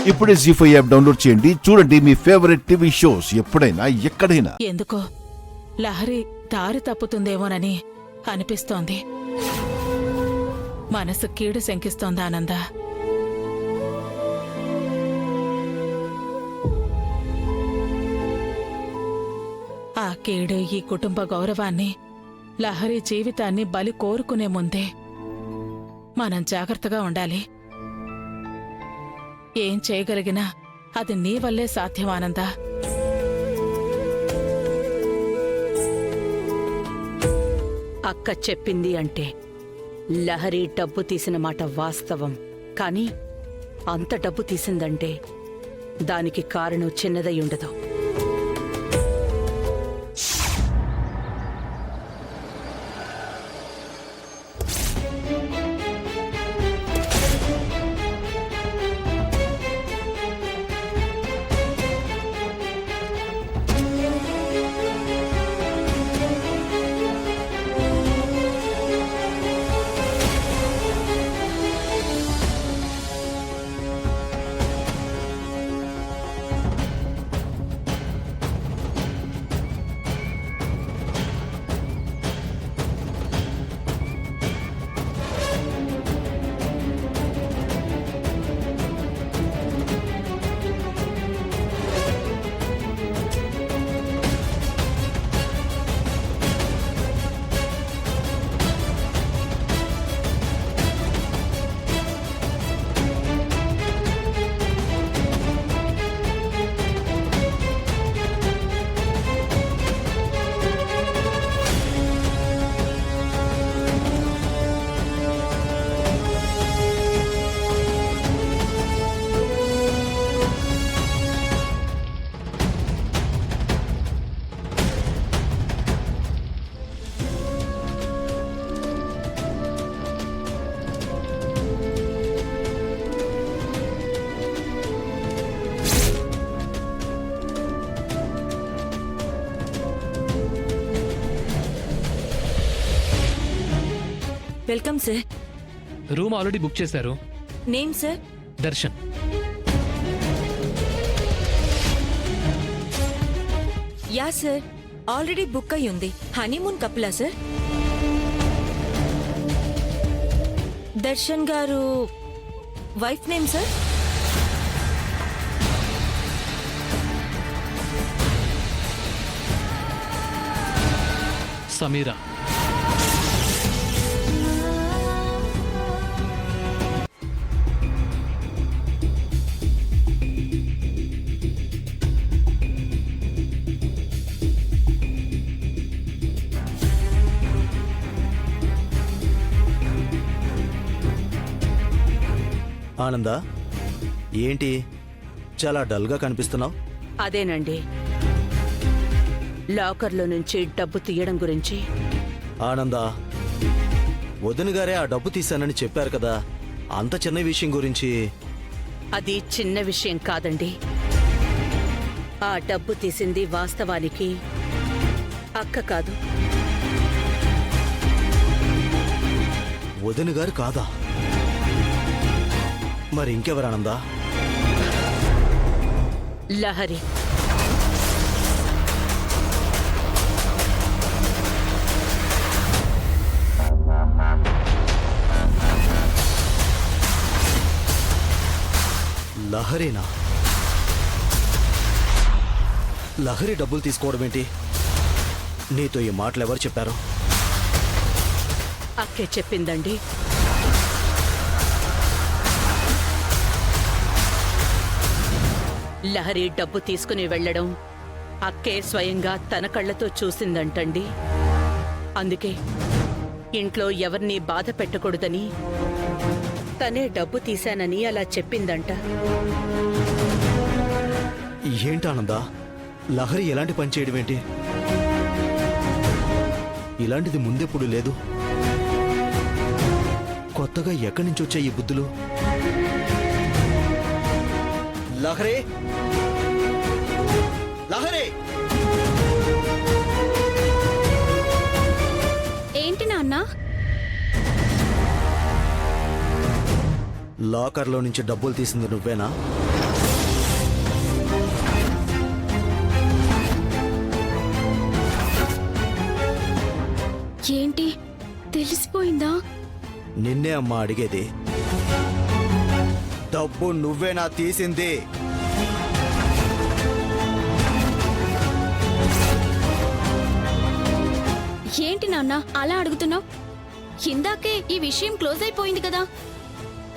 ఇప్పుడే జీ5 app download చేయండి. చూడండి మీ ఫేవరెట్ టీవీ షోస్ ఎప్పుడైనా ఎక్కడైనా. ఎందుకో లహరి దారి తప్పుతుందేమోనని అనిపిస్తోంది. మనసు కీడు శంకిస్తోంది ఆనంద. ఆ కీడు ఈ కుటుంబ గౌరవాన్ని, లహరి జీవితాన్ని బలి కోరుకునే ముందే మనం జాగ్రత్తగా ఉండాలి. ఏం చేయగలిగినా అది నీ వల్లే సాధ్యం ఆనంద. అక్క చెప్పింది అంటే లహరి డబ్బు తీసిన మాట వాస్తవం. కానీ అంత డబ్బు తీసిందంటే దానికి కారణం చిన్నదై ఉండదు. Welcome sir. Room already book చేశారు. Name sir? Darshan. Yeah sir, already book అయి ఉంది. హనీమూన్ కపులా సార్? దర్శన్ గారు వైఫ్ నేమ్ సార్? సమీరా. ఆనందా, ఏంటి చాలా డల్గా కనిపిస్తున్నావు? అదేనండి, లాకర్లో నుంచి డబ్బు తీయడం గురించి. ఆనందా, వదిన గారే ఆ డబ్బు తీశానని చెప్పారు కదా, అంత చిన్న విషయం గురించి. అది చిన్న విషయం కాదండి. ఆ డబ్బు తీసింది వాస్తవానికి అక్క కాదు. వదిన గారు కాదా? మరి ఇంకెవరానందా? లహరి. లహరేనా? లహరి డబ్బులు తీసుకోవడం ఏంటి? నీతో ఈ మాటలు ఎవరు చెప్పారు? అక్కే చెప్పిందండి. లహరి డబ్బు తీసుకుని వెళ్లడం అక్కే స్వయంగా తన కళ్లతో చూసిందంటండి. అందుకే ఇంట్లో ఎవరినీ బాధ పెట్టకూడదని తనే డబ్బు తీశానని అలా చెప్పిందంట. ఏంటానందా, లహరి ఎలాంటి పని చేయడం ఏంటి? ఇలాంటిది ముందెప్పుడు లేదు. కొత్తగా ఎక్కడి నుంచి వచ్చాయి ఈ బుద్ధులు? లహరి, లహరి! ఏంటి నాన్న? లాకర్లో నుంచి డబ్బులు తీసింది నువ్వేనా? తెలిసిపోయిందా? నిన్నే అమ్మా అడిగేది. డబ్బు నువ్వేనా తీసింది? ఏంటి నాన్న అలా అడుగుతున్నావు? ఇందాకే ఈ విషయం క్లోజ్ అయిపోయింది కదా.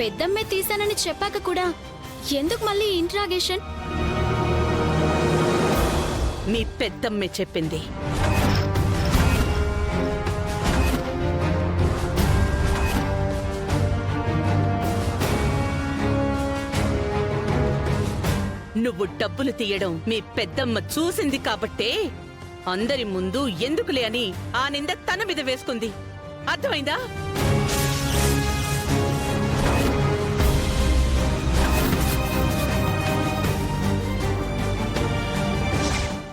పెద్దమ్మే తీశానని చెప్పాక కూడా ఎందుకు మళ్ళీ ఇంట్రాగేషన్? మీ పెద్దమ్మే చెప్పింది. నువ్వు డబ్బులు తీయడం మీ పెద్దమ్మ చూసింది కాబట్టే అందరి ముందు ఎందుకులే అని ఆ నింద తన మీద వేసుకుంది. అర్థమైందా?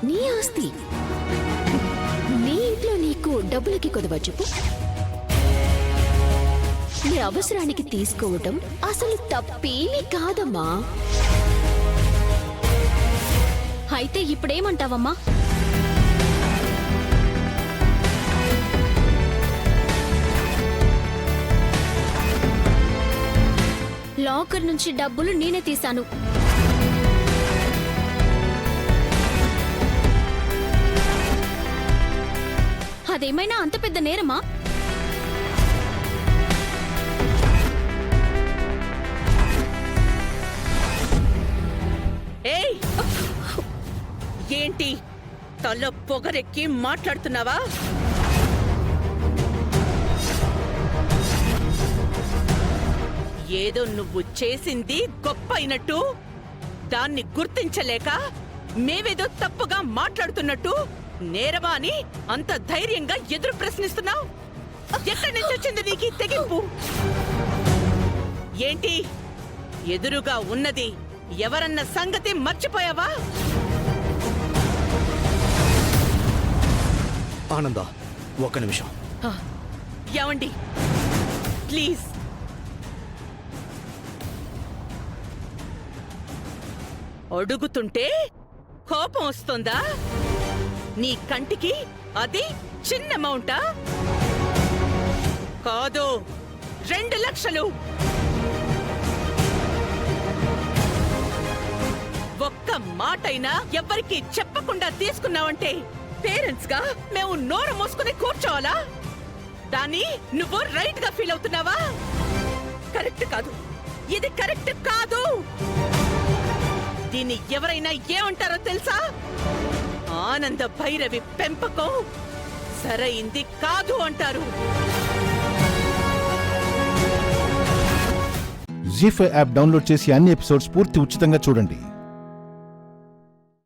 నీ ఆస్తి నీ ఇంట్లో నీకు డబ్బులకి కొదవ చెప్పు. నీ అవసరానికి తీసుకోవటం అసలు తప్పేమీ కాదమ్మా. అయితే ఇప్పుడేమంటావమ్మా? లాకర్ నుంచి డబ్బులు నేనే తీశాను. అదేమైనా అంత పెద్ద నేరమా? ఏయ్, ఏంటి తల పొగరెక్కి మాట్లాడుతున్నావా? ఏదో నువ్వు చేసింది గొప్ప అయినట్టు, దాన్ని గుర్తించలేక మేవేదో తప్పుగా మాట్లాడుతున్నట్టు నేరమా అని అంత ధైర్యంగా ఎదురు ప్రశ్నిస్తున్నావు? ఎక్కడి నుంచి వచ్చింది నీకు తెగింపు? ఏంటి ఎదురుగా ఉన్నది ఎవరన్న సంగతి మర్చిపోయావా? ఆనంద, ఒక్క నిమిషం. ఏమండి, ప్లీజ్. అడుగుతుంటే కోపం వస్తుందా? నీ కంటికి అది చిన్న అమౌంటా? కాదు, 2 లక్షలు. ఒక్క మాటైనా ఎవ్వరికి చెప్పకుండా తీసుకున్నావంటే పేరెంట్స్ గా మేము నోరు మోసుకుని కూర్చోవాలా? దాన్ని నువ్వు రైట్ గా ఫీల్ అవుతున్నావా? కరెక్ట్ కాదు, ఇది కరెక్ట్ కాదు. దీన్ని ఎవరైనా ఏమంటారో తెలుసా? ఆనంద భైరవి పెంపకం సరైంది కాదు అంటారు. జీ5 యాప్ డౌన్లోడ్ చేసి అన్ని ఎపిసోడ్స్ పూర్తి ఉచితంగా చూడండి.